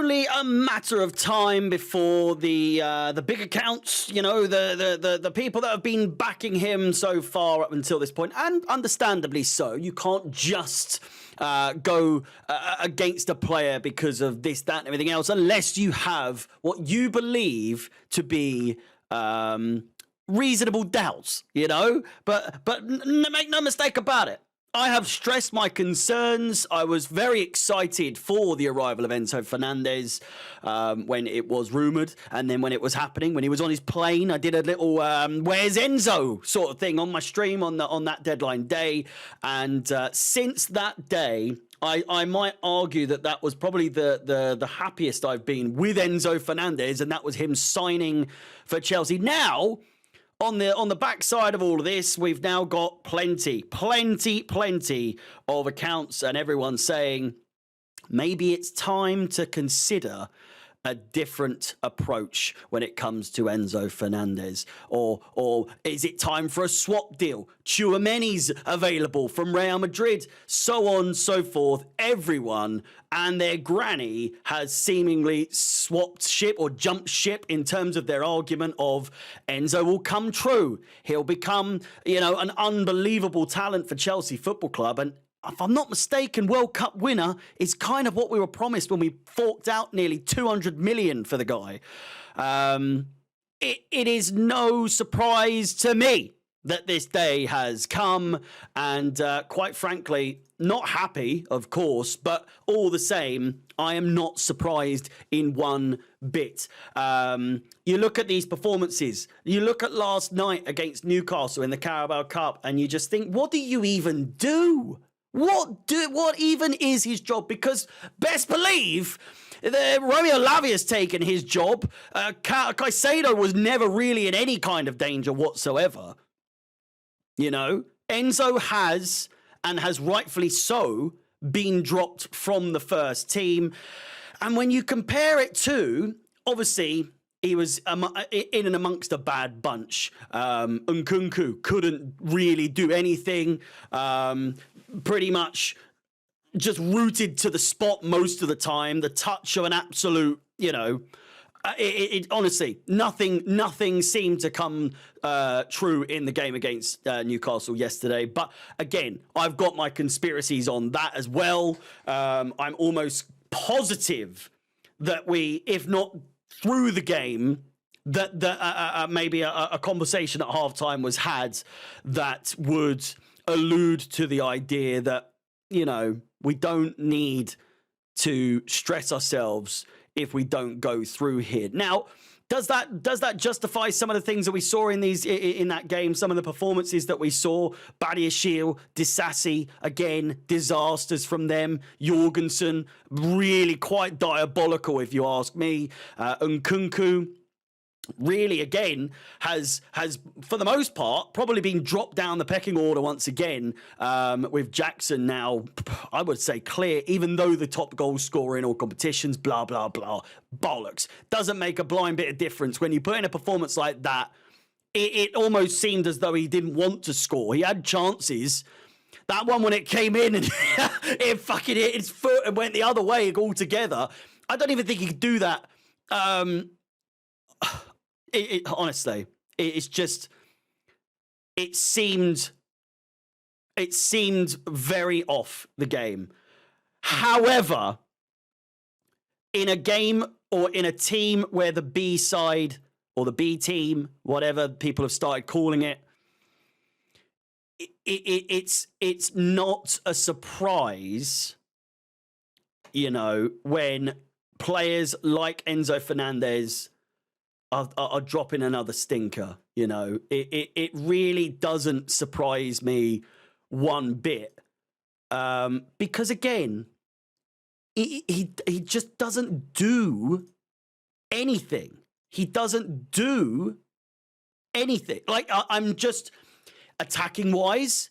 only a matter of time before the big accounts, you know, the people that have been backing him so far up until this point, and understandably so. You can't just go against a player because of this, that, and everything else, unless you have what you believe to be reasonable doubts, you know. But make no mistake about it. I have stressed my concerns. I was very excited for the arrival of Enzo Fernandez when it was rumoured, and then when it was happening, when he was on his plane, I did a little "Where's Enzo?" sort of thing on my stream on that deadline day. And since that day, I might argue that was probably the happiest I've been with Enzo Fernandez, and that was him signing for Chelsea. Now, on the backside of all of this, we've now got plenty of accounts and everyone saying maybe it's time to consider a different approach when it comes to Enzo Fernandez, or is it time for a swap deal? Tchouameni's available from Real Madrid, so on, so forth. Everyone and their granny has seemingly swapped ship or jumped ship in terms of their argument of Enzo will come true. He'll become, you know, an unbelievable talent for Chelsea Football Club, and if I'm not mistaken, World Cup winner is kind of what we were promised when we forked out nearly 200 million for the guy. It is no surprise to me that this day has come, and quite frankly, not happy, of course, but all the same, I am not surprised in one bit. You look at these performances, you look at last night against Newcastle in the Carabao Cup, and you just think, what do you even do? What even is his job? Because best believe Romeo Lavia's taken his job. Caicedo was never really in any kind of danger whatsoever. You know, Enzo has, and has rightfully so, been dropped from the first team. And when you compare it to, obviously, he was in and amongst a bad bunch. Nkunku couldn't really do anything. Pretty much just rooted to the spot most of the time. The touch of an absolute, you know, honestly, nothing seemed to come true in the game against Newcastle yesterday. But again, I've got my conspiracies on that as well. I'm almost positive that we, if not through the game, that maybe a conversation at halftime was had that would allude to the idea that, you know, we don't need to stress ourselves if we don't go through here. Now, does that justify some of the things that we saw in that game? Some of the performances that we saw, Badiashile, Disasi, again, disasters from them. Jorgensen, really quite diabolical, if you ask me. Nkunku, really, again, has for the most part probably been dropped down the pecking order once again, with Jackson now, I would say, clear, even though the top goal scorer in all competitions, blah, blah, blah, bollocks. Doesn't make a blind bit of difference. When you put in a performance like that, it almost seemed as though he didn't want to score. He had chances. That one when it came in and it fucking hit his foot and went the other way altogether. I don't even think he could do that. Honestly, it's just, it seemed very off the game. However, in a game or in a team where the B side or the B team, whatever people have started calling it, it's not a surprise, you know, when players like Enzo Fernandez are dropping another stinker. You know, it really doesn't surprise me one bit, because again, he just doesn't do anything. He doesn't do anything. Like, I'm just attacking wise.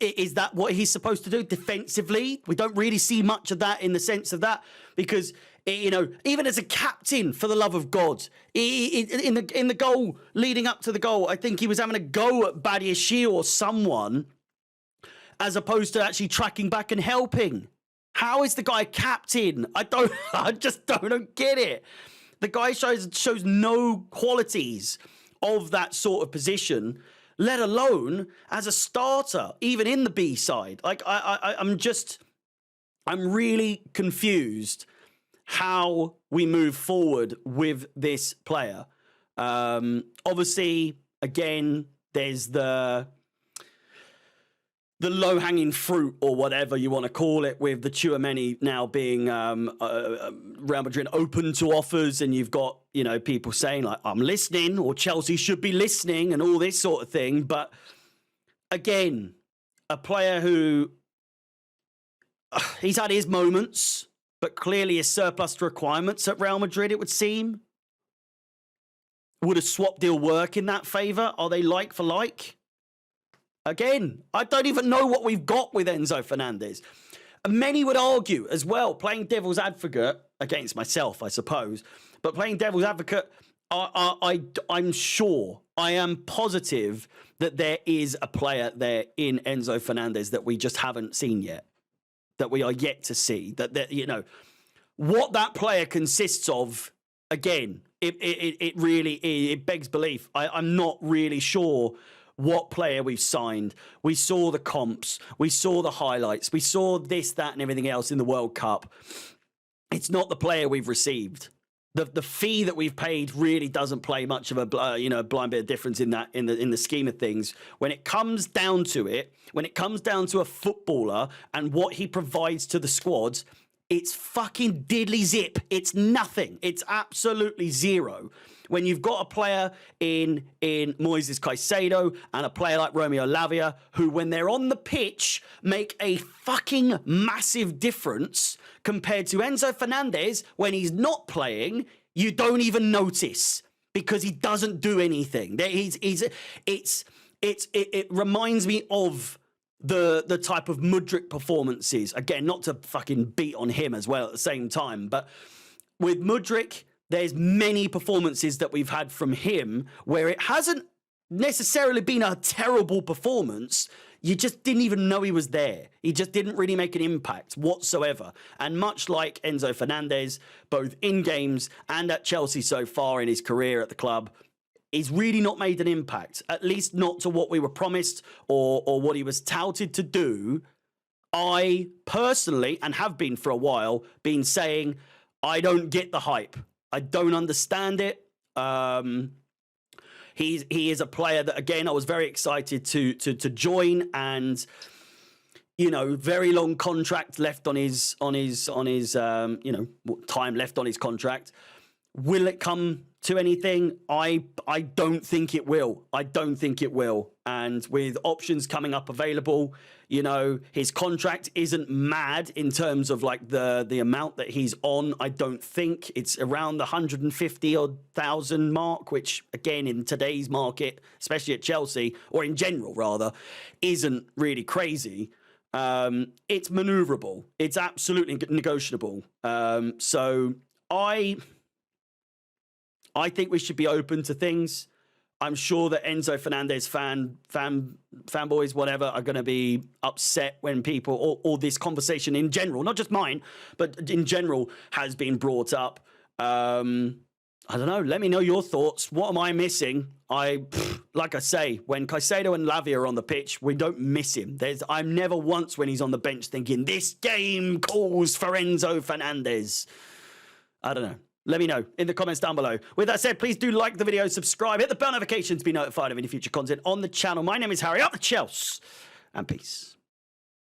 Is that what he's supposed to do? Defensively, we don't really see much of that in the sense of that, because, you know, even as a captain, for the love of God, in the goal leading up to the goal, I think he was having a go at Badiashile or someone, as opposed to actually tracking back and helping. How is the guy captain? I just don't get it. The guy shows no qualities of that sort of position, let alone as a starter, even in the B side. Like I'm really confused how we move forward with this player. Obviously, again, there's the low-hanging fruit, or whatever you want to call it, with the Tchouaméni now being Real Madrid open to offers, and you've got, you know, people saying like, I'm listening, or Chelsea should be listening, and all this sort of thing. But again, a player who he's had his moments, but clearly is surplus to requirements at Real Madrid, it would seem. Would a swap deal work in that favour? Are they like for like? Again, I don't even know what we've got with Enzo Fernandez. And many would argue as well, playing devil's advocate against myself, I suppose, but playing devil's advocate, I'm sure, I am positive that there is a player there in Enzo Fernandez that we just haven't seen yet, that we are yet to see. That you know, what that player consists of, again, it really begs belief. I'm not really sure what player we've signed. We saw the comps, we saw the highlights, we saw this, that, and everything else in the World Cup. It's not the player we've received. The fee that we've paid really doesn't play much of a blind bit of difference in that in the scheme of things. When it comes down to it, when it comes down to a footballer and what he provides to the squad, it's fucking diddly zip. It's nothing. It's absolutely zero. When you've got a player in Moises Caicedo and a player like Romeo Lavia, who when they're on the pitch make a fucking massive difference compared to Enzo Fernandez, when he's not playing, you don't even notice because he doesn't do anything. It reminds me of the type of Mudryk performances. Again, not to fucking beat on him as well at the same time, but with Mudryk, there's many performances that we've had from him where it hasn't necessarily been a terrible performance. You just didn't even know he was there. He just didn't really make an impact whatsoever. And much like Enzo Fernandez, both in games and at Chelsea so far in his career at the club, he's really not made an impact, at least not to what we were promised or what he was touted to do. I personally, and have been for a while, been saying, I don't get the hype. I don't understand it. He is a player that, again, I was very excited to join, and you know, very long contract left on his time left on his contract. Will it come to anything? I don't think it will. I don't think it will. And with options coming up available, you know, his contract isn't mad in terms of like the amount that he's on. I don't think it's around the 150,000 mark, which again in today's market, especially at Chelsea, or in general rather, isn't really crazy. It's maneuverable. It's absolutely negotiable. So I think we should be open to things. I'm sure that Enzo Fernandez fanboys, whatever, are going to be upset when people, or this conversation in general, not just mine, but in general, has been brought up. I don't know. Let me know your thoughts. What am I missing? Like I say, when Caicedo and Lavia are on the pitch, we don't miss him. I'm never once when he's on the bench thinking, this game calls for Enzo Fernandez. I don't know. Let me know in the comments down below. With that said, please do like the video, subscribe, hit the bell notification to be notified of any future content on the channel. My name is Harry, up the Chelsea, and peace.